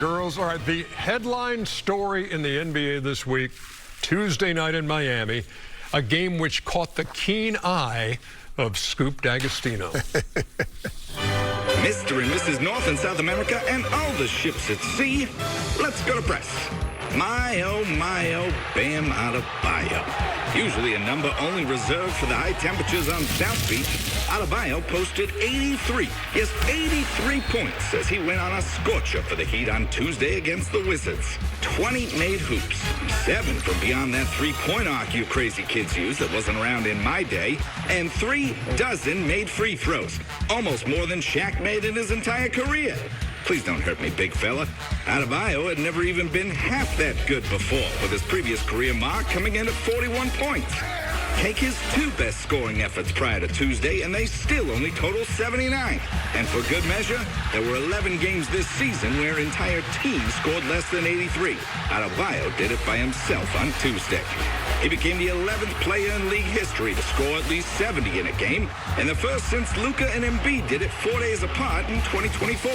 Girls, all right, the headline story in the NBA this week, Tuesday night in Miami, a game which caught the keen eye of Scoop D'Agostino. Mr. and Mrs. North and South America and all the ships at sea, let's go to press. My, oh, Bam Adebayo. Usually a number only reserved for the high temperatures on South Beach, Adebayo posted 83. Yes, 83 points as he went on a scorcher for the Heat on Tuesday against the Wizards. 20 made hoops, 7 from beyond that three-point arc you crazy kids use that wasn't around in my day, and 3 dozen made free throws, almost more than Shaq made in his entire career. Please don't hurt me, big fella. Adebayo had never even been half that good before, with his previous career mark coming in at 41 points. Take his 2 best scoring efforts prior to Tuesday, and they still only total 79. And for good measure, there were 11 games this season where entire teams scored less than 83. Adebayo did it by himself on Tuesday. He became the 11th player in league history to score at least 70 in a game, and the first since Luka and Embiid did it 4 days apart in 2024.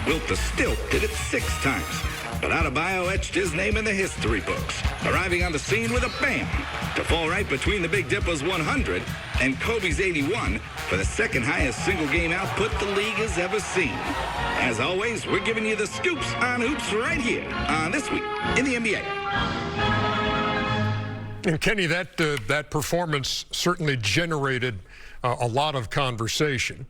Wilt the Stilt did it 6 times. But Adebayo etched his name in the history books, arriving on the scene with a bam to fall right between the Big Dipper's 100 and Kobe's 81 for the second highest single game output the league has ever seen. As always, we're giving you the scoops on hoops right here on This Week in the NBA. And Kenny, that performance certainly generated a lot of conversation.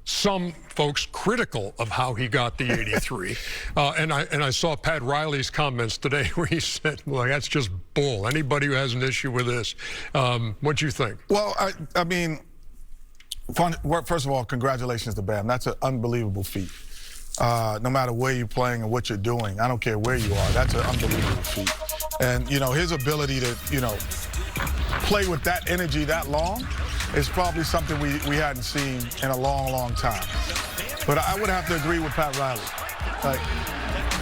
Some folks critical of how he got the 83. And I saw Pat Riley's comments today where he said, well, that's just bull. Anybody who has an issue with this, what do you think? Well, I mean, first of all, congratulations to Bam. That's an unbelievable feat. No matter where you're playing and what you're doing, I don't care where you are, that's an unbelievable feat. And, you know, his ability to, you know, play with that energy that long is probably something we hadn't seen in a long, long time. But I would have to agree with Pat Riley. Like,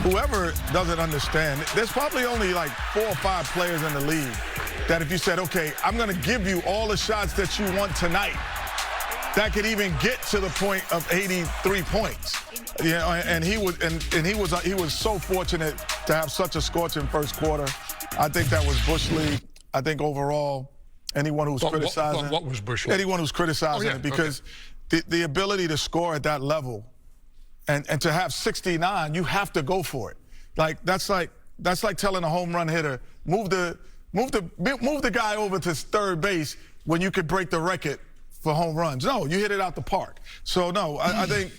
whoever doesn't understand, there's probably only like 4 or 5 players in the league that if you said, okay, I'm going to give you all the shots that you want tonight, that could even get to the point of 83 points. You know, and he was so fortunate to have such a scorching first quarter. I think that was Bush League. I think overall, anyone who's criticizing what was Bush League? Anyone who's criticizing it, because the ability to score at that level and to have 69, you have to go for it. Like that's like telling a home run hitter, move the guy over to third base when you could break the record for home runs. No, you hit it out the park. So no, I think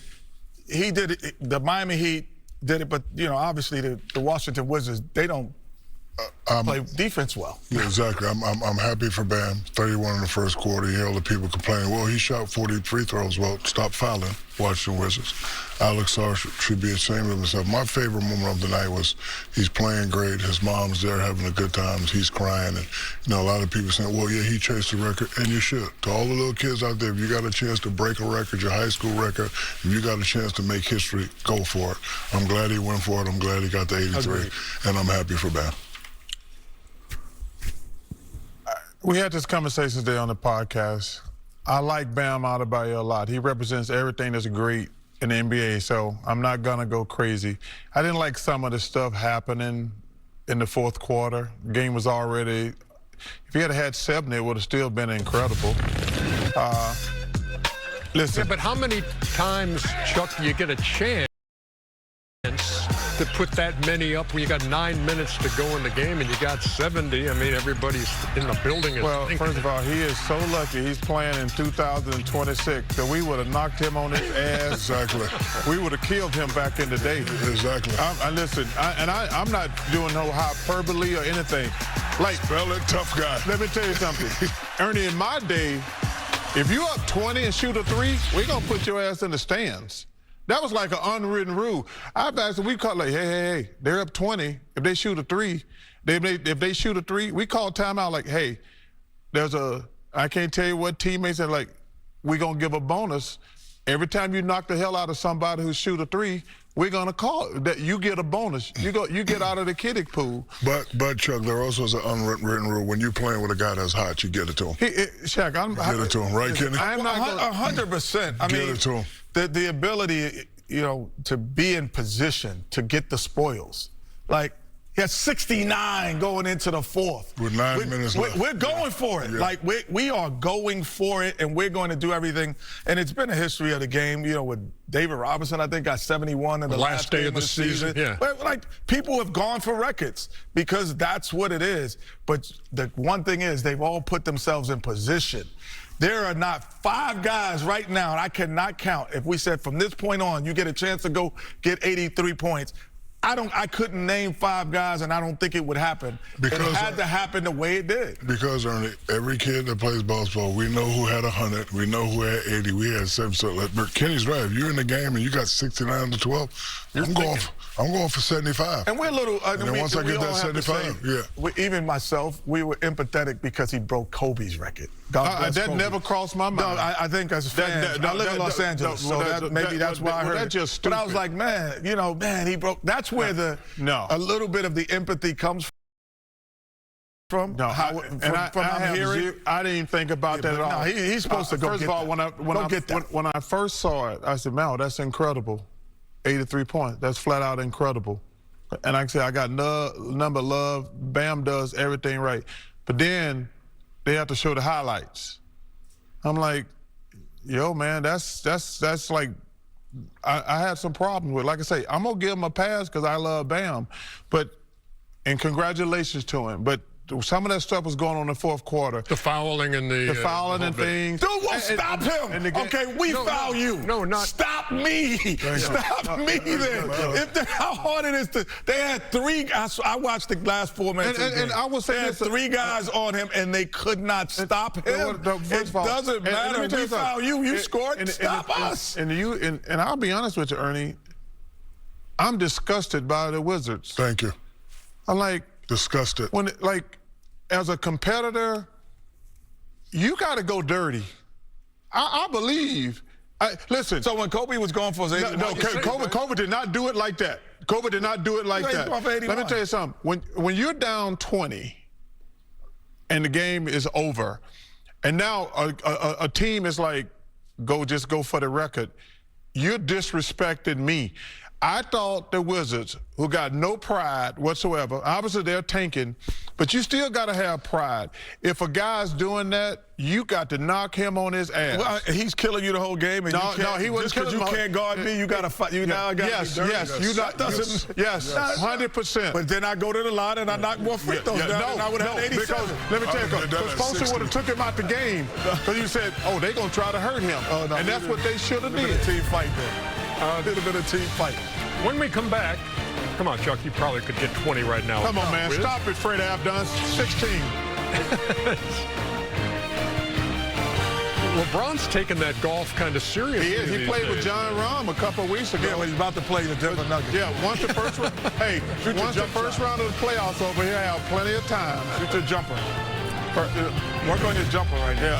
he did it. The Miami Heat did it, but you know, obviously the Washington Wizards, they don't play defense well. Yeah, exactly. I'm happy for Bam. 31 in the first quarter. You hear all the people complaining, well, he shot 40 free throws. Well, stop fouling, Washington Wizards. Alex Sarr should be ashamed of himself. My favorite moment of the night was he's playing great. His mom's there having a good time. He's crying. And, you know, a lot of people saying, well, yeah, he chased the record. And you should. To all the little kids out there, if you got a chance to break a record, your high school record, if you got a chance to make history, go for it. I'm glad he went for it. I'm glad he got the 83. And I'm happy for Bam. We had this conversation today on the podcast. I like Bam Adebayo a lot. He represents everything that's great in the NBA, so I'm not going to go crazy. I didn't like some of the stuff happening in the fourth quarter. The game was already, if he had had 7, it would have still been incredible. Listen. Yeah, but how many times, Chuck, do you get a chance to put that many up when you got 9 minutes to go in the game and you got 70? I mean, everybody's in the building. Well, first of all, he is so lucky he's playing in 2026, so we would have knocked him on his ass. Exactly. We would have killed him back in the day. Exactly. Listen, I'm not doing no hyperbole or anything. Like, spell it, tough guy. Let me tell you something. Ernie, in my day, if you up 20 and shoot a 3, we're going to put your ass in the stands. That was like an unwritten rule. I've asked, we call like, hey, they're up 20. If they shoot a 3, if they shoot a 3, we call timeout like, hey, I can't tell you what teammates are like, we're going to give a bonus. Every time you knock the hell out of somebody who shoot a 3, we're going to call that you get a bonus. You get out of the kiddie pool. But Chuck, there also is an unwritten rule. When you're playing with a guy that's hot, you get it to him. Shaq, get it to him, right, Kenny? I'm not 100%. I mean, get it to him. The ability, to be in position to get the spoils. Like, he has 69 going into the fourth. With 9 minutes left. We're going for it. Yeah. Like, we are going for it, and we're going to do everything. And it's been a history of the game, with David Robinson, I think, got 71 in the last day game of the season. Yeah. But, like, people have gone for records because that's what it is. But the one thing is, they've all put themselves in position. There are not 5 guys right now, and I cannot count. If we said from this point on, you get a chance to go get 83 points, I couldn't name 5 guys, and I don't think it would happen. It had to happen the way it did. Because, Ernie, every kid that plays basketball, we know who had 100, we know who had 80, we had 7. So, Kenny's right. If you're in the game and you got 69 to 12, I'm going for 75. And we're a little. And then once I get that 75, even myself, we were empathetic because he broke Kobe's record. That Kobe. never crossed my mind. No, I think as fans, I live in Los Angeles, so maybe that's why I heard that's it. just But I stupid. was like, man, he broke. That's where a little bit of the empathy comes from. No, I'm hearing. I didn't even think about that at all. No, he's supposed to go first get of all, that. when I first saw it, I said, "Man, that's incredible, 83 points. That's flat out incredible." And like I said, I got number love. Bam does everything right, but then they have to show the highlights. I'm like, yo, man, that's like, I had some problems with. Like I say, I'm gonna give him a pass because I love Bam, and congratulations to him. But some of that stuff was going on in the fourth quarter. The fouling and the fouling and things. Dude, stop him. Okay, we foul you. No, not. Stop me. Stop me then. How hard it is to. They had 3 guys. I watched the last 4 minutes. And I will say they had this, 3 guys on him, and they could not stop him. It doesn't matter. We foul you. You scored. Stop us. And I'll be honest with you, Ernie. I'm disgusted by the Wizards. Thank you. I'm like. Disgusted. As a competitor, you got to go dirty. I believe. Listen. So when Kobe was going for his 81, Kobe did not do it like that. Kobe did not do it like that. Let me tell you something. When you're down 20 and the game is over, and now a team is like, just go for the record, you're disrespecting me. I thought the Wizards, who got no pride whatsoever, obviously they're tanking, but you still got to have pride. If a guy's doing that, you got to knock him on his ass. Well, he's killing you the whole game. And no, he wasn't killing you can't guard me. You got to fight. You now got to be dirty. Yes, 100%. But then I go to the line and I knock more free throws down, and I would have had 87. Because let me tell you, because Foster would have took him out the game because you said, oh, they're gonna try to hurt him, and that's what they should have did. Team fight there. A little bit of team fight. When we come back, come on, Chuck, you probably could get 20 right now. Come on, man. Stop it, Fred Abdon. 16. LeBron's taking that golf kind of seriously. He is. He played with John Rahm a couple of weeks ago. Yeah, when he's about to play the Denver Nuggets. Yeah, once the first round of the playoffs over, he'll have plenty of time. Shoot your jumper. Work on your jumper right now. Yeah.